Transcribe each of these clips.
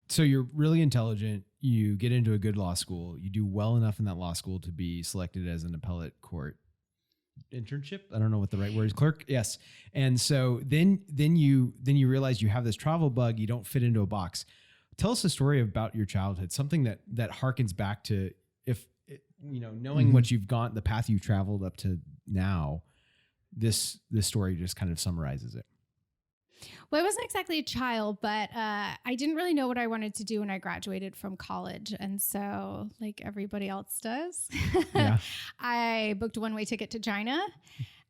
So you're really intelligent. You get into a good law school. You do well enough in that law school to be selected as an appellate court internship. I don't know what the right word is. Clerk. Yes. And so then you realize you have this travel bug. You don't fit into a box. Tell us a story about your childhood, something that harkens back to knowing what you've gone, the path you've traveled up to now. This story just kind of summarizes it. Well, I wasn't exactly a child, but I didn't really know what I wanted to do when I graduated from college. And so, like everybody else does, I booked a one-way ticket to China.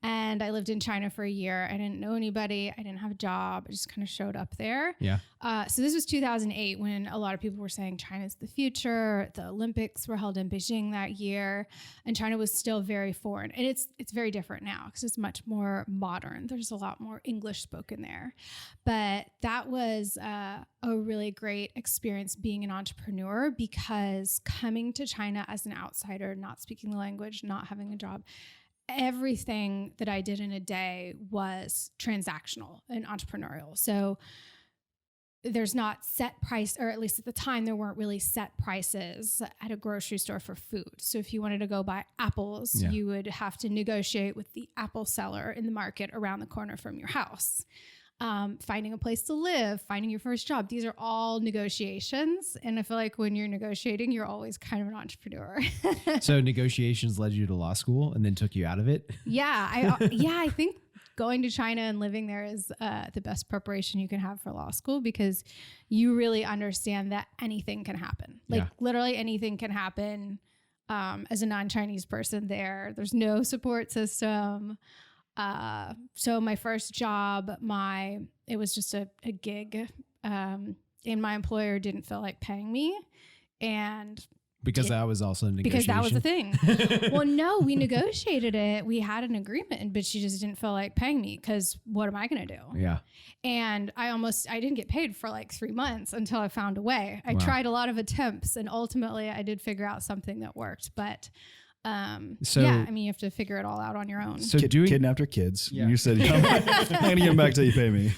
And I lived in China for a year. I didn't know anybody. I didn't have a job. I just kind of showed up there. Yeah. So this was 2008 when a lot of people were saying China's the future. The Olympics were held in Beijing that year, and China was still very foreign. And it's very different now because it's much more modern. There's a lot more English spoken there. But that was a really great experience being an entrepreneur, because coming to China as an outsider, not speaking the language, not having a job, everything that I did in a day was transactional and entrepreneurial. So there's not set price, or at least at the time, there weren't really set prices at a grocery store for food. So if you wanted to go buy apples, you would have to negotiate with the apple seller in the market around the corner from your house. Finding a place to live, finding your first job. These are all negotiations. And I feel like when you're negotiating, you're always kind of an entrepreneur. So negotiations led you to law school and then took you out of it? I think going to China and living there is the best preparation you can have for law school, because you really understand that anything can happen. Literally anything can happen as a non-Chinese person there. There's no support system. So my first job, it was just a gig, and my employer didn't feel like paying me. And because that was also a negotiation? Because that was the thing. Well, no, we negotiated it. We had an agreement, but she just didn't feel like paying me, because what am I going to do? Yeah. And I didn't get paid for like 3 months until I found a way. I tried a lot of attempts, and ultimately I did figure out something that worked, but you have to figure it all out on your own. So kidnapped her kids. Yeah. You said, I'm not going to get them back till you pay me.